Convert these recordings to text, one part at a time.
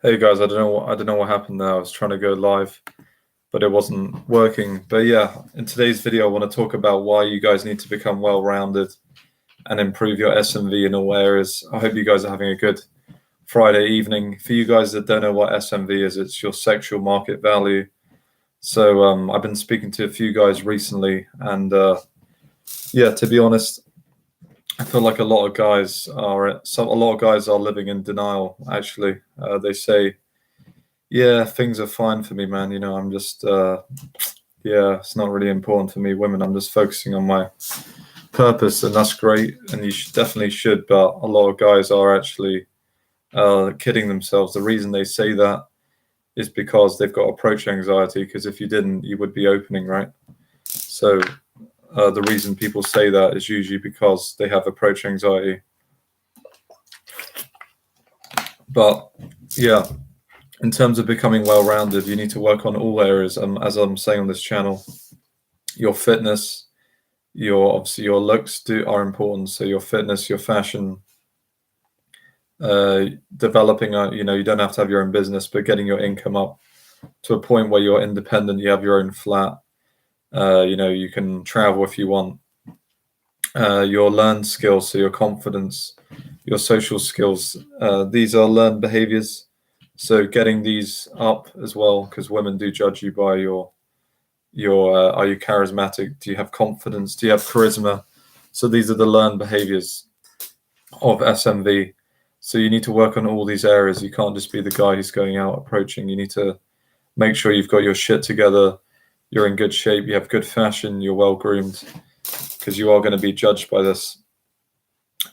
Hey guys, I don't know what happened there. I was trying to go live, but it wasn't working. But yeah, in today's video, I want to talk about why you guys need to become well-rounded and improve your SMV in all areas. I hope you guys are having a good Friday evening. For you guys that don't know what SMV is, it's your sexual market value. So I've been speaking to a few guys recently, and yeah, to be honest, I feel like a lot of guys are living in denial. Actually, they say, "Yeah, things are fine for me, man. I'm just yeah, it's not really important for me, women. I'm just focusing on my purpose, and that's great, and you definitely should." But a lot of guys are actually kidding themselves. The reason they say that is because they've got approach anxiety. Because if you didn't, you would be opening, right? So the reason people say that is usually because they have approach anxiety. But yeah, in terms of becoming well-rounded, you need to work on all areas. As I'm saying on this channel, your fitness, obviously your looks are important. So your fitness, your fashion, developing you don't have to have your own business, but getting your income up to a point where you're independent, you have your own flat, you can travel if you want. Your learned skills, so your confidence, your social skills, these are learned behaviors. So getting these up as well, because women do judge you by your are you charismatic? Do you have confidence? Do you have charisma? So these are the learned behaviors of SMV. So you need to work on all these areas. You can't just be the guy who's going out approaching. You need to make sure you've got your shit together. You're in good shape. You have good fashion. You're well groomed, because you are going to be judged by this.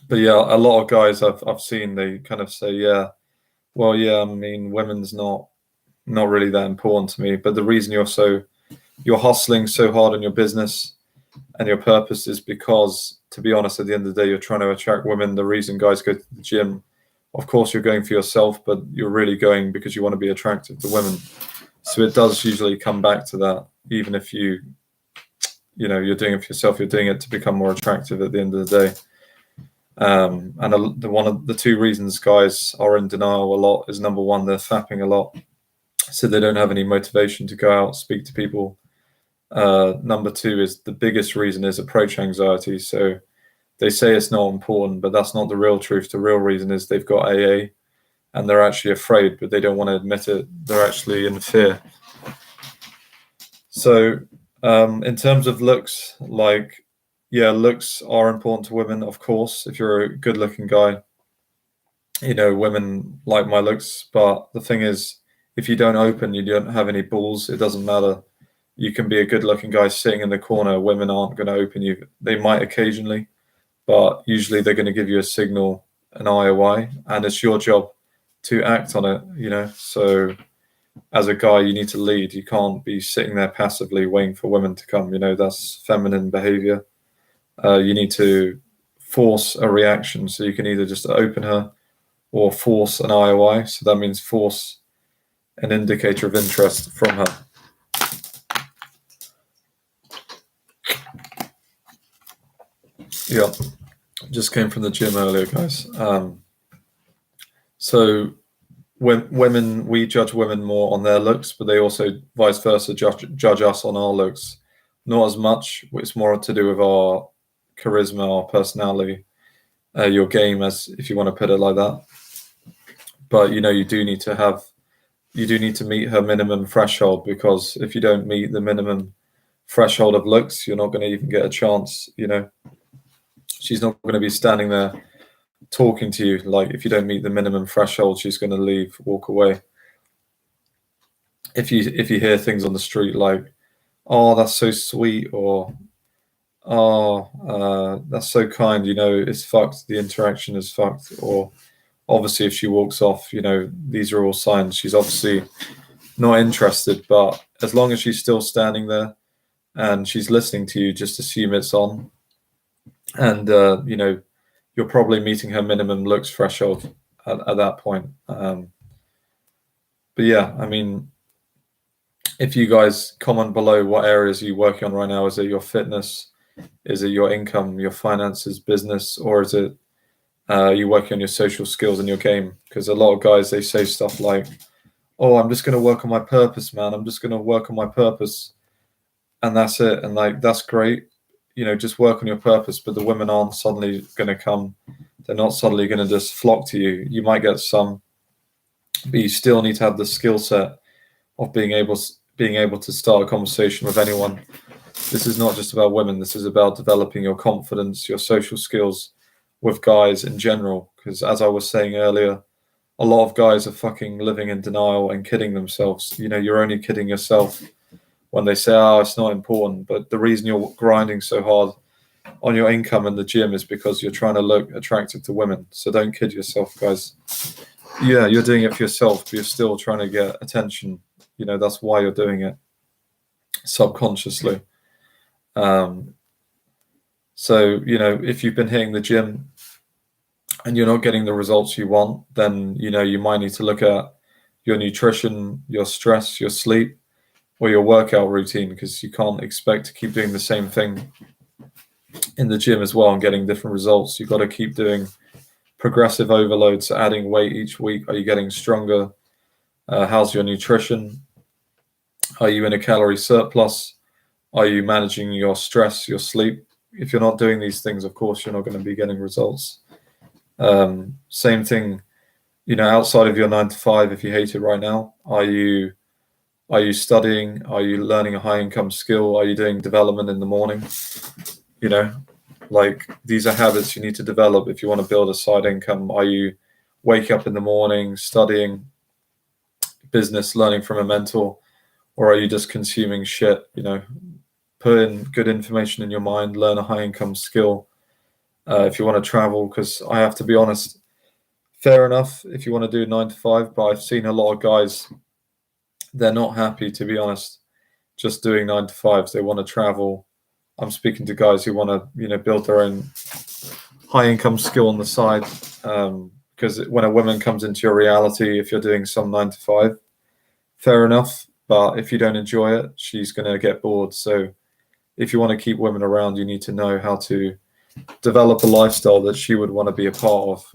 But yeah, a lot of guys I've seen, they kind of say, yeah, well, yeah, I mean, women's not really that important to me. But the reason you're hustling so hard on your business and your purpose is because, to be honest, at the end of the day, you're trying to attract women. The reason guys go to the gym, of course, you're going for yourself, but you're really going because you want to be attractive to women. So it does usually come back to that. Even if you're doing it for yourself, you're doing it to become more attractive at the end of the day. And one of the two reasons guys are in denial a lot is, number one, they're fapping a lot, so they don't have any motivation to go out, speak to people. Number two is, the biggest reason is approach anxiety. So they say it's not important, but that's not the real truth. The real reason is they've got AA and they're actually afraid, but they don't want to admit it. They're actually in fear. So in terms of looks, yeah, looks are important to women, of course. If you're a good-looking guy, women like my looks. But the thing is, if you don't open, you don't have any balls, it doesn't matter. You can be a good-looking guy sitting in the corner. Women aren't going to open you. They might occasionally, but usually they're going to give you a signal, an IOI, and it's your job to act on it, So as a guy, you need to lead. You can't be sitting there passively waiting for women to come. That's feminine behavior. You need to force a reaction. So you can either just open her or force an IOI. So that means force an indicator of interest from her. Yeah, just came from the gym earlier, guys. So when women, we judge women more on their looks, but they also vice versa judge us on our looks. Not as much. It's more to do with our charisma, our personality, your game, as if you want to put it like that. But you do need to meet her minimum threshold, because if you don't meet the minimum threshold of looks, you're not going to even get a chance. She's not going to be standing there talking to you. Like, if you don't meet the minimum threshold, she's going to leave, walk away. If you hear things on the street like, "Oh, that's so sweet," or "Oh, that's so kind," it's fucked. The interaction is fucked. Or obviously, if she walks off, these are all signs she's obviously not interested. But as long as she's still standing there and she's listening to you, just assume it's on. And you're probably meeting her minimum looks threshold at that point. But yeah, I mean, if you guys comment below, what areas are you working on right now? Is it your fitness? Is it your income, your finances, business, or is it You working on your social skills in your game, because a lot of guys, they say stuff like, "Oh, I'm just going to work on my purpose, man. I'm just going to work on my purpose," and that's it. And like, that's great, just work on your purpose. But the women aren't suddenly going to come. They're not suddenly going to just flock to you. You might get some, but you still need to have the skill set of being able to start a conversation with anyone. This is not just about women. This is about developing your confidence, your social skills with guys in general. Because as I was saying earlier, a lot of guys are fucking living in denial and kidding themselves. You're only kidding yourself when they say, "Oh, it's not important." But the reason you're grinding so hard on your income in the gym is because you're trying to look attractive to women. So don't kid yourself, guys. Yeah, you're doing it for yourself, but you're still trying to get attention. That's why you're doing it subconsciously. So, if you've been hitting the gym and you're not getting the results you want, then, you might need to look at your nutrition, your stress, your sleep, or your workout routine, because you can't expect to keep doing the same thing in the gym as well and getting different results. You've got to keep doing progressive overloads, adding weight each week. Are you getting stronger? How's your nutrition? Are you in a calorie surplus? Are you managing your stress, your sleep? If you're not doing these things, of course, you're not going to be getting results. Same thing, outside of your 9 to 5, if you hate it right now, are you studying? Are you learning a high income skill? Are you doing development in the morning? Like, these are habits you need to develop if you want to build a side income. Are you waking up in the morning, studying business, learning from a mentor, or are you just consuming shit? Put in good information in your mind, learn a high income skill. If you want to travel, because I have to be honest, fair enough if you want to do 9 to 5, but I've seen a lot of guys, they're not happy, to be honest, just doing 9 to 5s. They want to travel. I'm speaking to guys who want to, build their own high income skill on the side. Because when a woman comes into your reality, if you're doing some 9 to 5, fair enough. But if you don't enjoy it, she's going to get bored. So if you want to keep women around, you need to know how to develop a lifestyle that she would want to be a part of,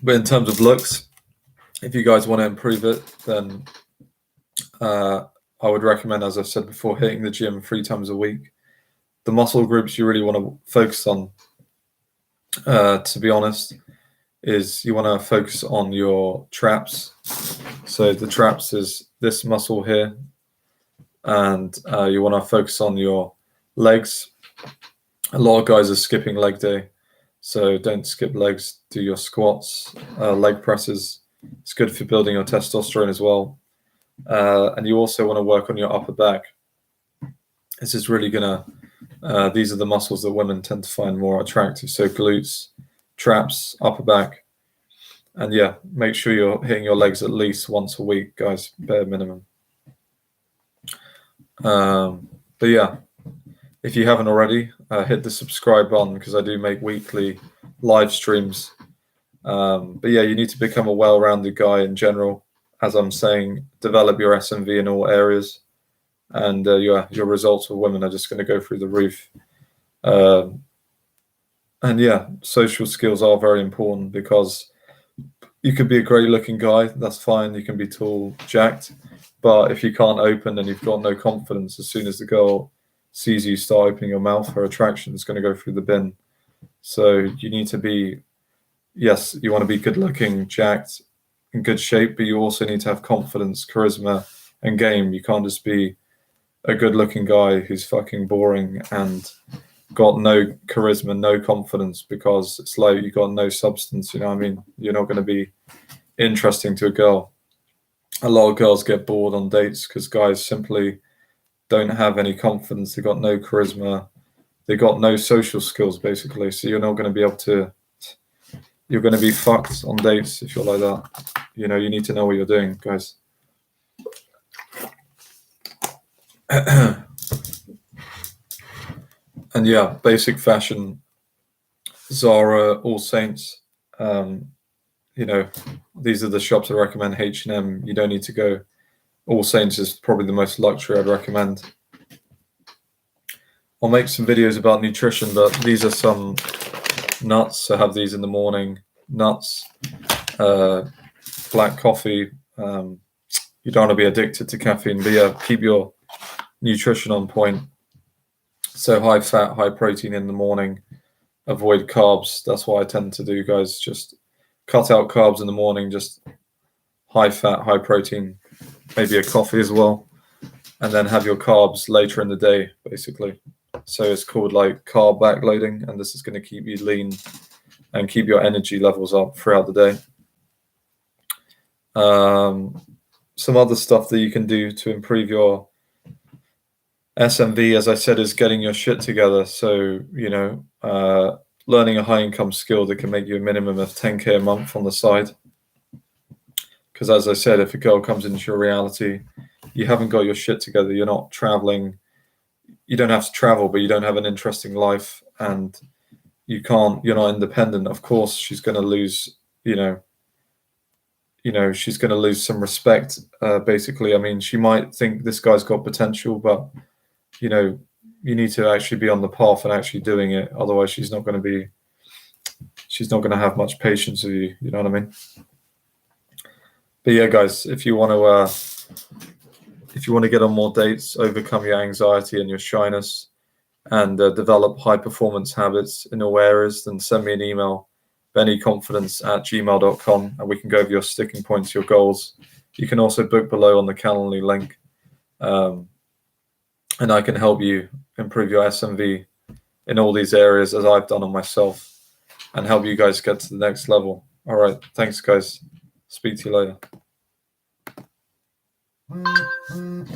But in terms of looks, if you guys want to improve it, then I would recommend, as I've said before, hitting the gym 3 times a week. The muscle groups you really want to focus on, to be honest, is you want to focus on your traps. So the traps is this muscle here, and you want to focus on your legs. A lot of guys are skipping leg day, so don't skip legs. Do your squats, leg presses. It's good for building your testosterone as well. And you also want to work on your upper back. This is really gonna, these are the muscles that women tend to find more attractive. So glutes, traps, upper back. And yeah, make sure you're hitting your legs at least once a week, guys, bare minimum. But yeah, if you haven't already, hit the subscribe button, because I do make weekly live streams. But yeah, you need to become a well-rounded guy in general. As I'm saying, develop your SMV in all areas, and your results with women are just going to go through the roof. And yeah, social skills are very important, because you could be a great-looking guy, that's fine. You can be tall, jacked, but if you can't open and you've got no confidence, as soon as the girl sees you start opening your mouth, her attraction is going to go through the bin. So you need to be, yes, you want to be good-looking, jacked, in good shape, but you also need to have confidence, charisma, and game. You can't just be a good-looking guy who's fucking boring and got no charisma, no confidence, because it's like you got no substance. You know what I mean? You're not going to be interesting to a girl. A lot of girls get bored on dates because guys simply don't have any confidence. They got no charisma. They got no social skills, basically. So you're not going to be able to. You're going to be fucked on dates if you're like that. You need to know what you're doing, guys. And yeah, basic fashion, Zara, All Saints. These are the shops I recommend. H&M, you don't need to go. All Saints is probably the most luxury I'd recommend. I'll make some videos about nutrition, but these are some nuts. So have these in the morning. Nuts, black coffee. You don't want to be addicted to caffeine, but yeah, keep your nutrition on point. So high fat, high protein in the morning. Avoid carbs. That's what I tend to do, guys. Just cut out carbs in the morning. Just high fat, high protein. Maybe a coffee as well, and then have your carbs later in the day, basically. So it's called like carb backloading, and this is going to keep you lean and keep your energy levels up throughout the day. Some other stuff that you can do to improve your SMV, as I said, is getting your shit together. So, learning a high income skill that can make you a minimum of 10K a month on the side. Because as I said, if a girl comes into your reality, you haven't got your shit together, you're not traveling, you don't have to travel, but you don't have an interesting life, and you're not independent. Of course, she's going to lose, she's going to lose some respect, basically. I mean, she might think this guy's got potential, but, you need to actually be on the path and actually doing it. Otherwise, she's not going to have much patience with you. You know what I mean? But yeah, guys, if you want to get on more dates, overcome your anxiety and your shyness, and develop high performance habits in all areas, then send me an email, bennyconfidence@gmail.com, and we can go over your sticking points, your goals. You can also book below on the Calendly link, and I can help you improve your SMV in all these areas as I've done on myself, and help you guys get to the next level. All right, thanks, guys. Speak to you later.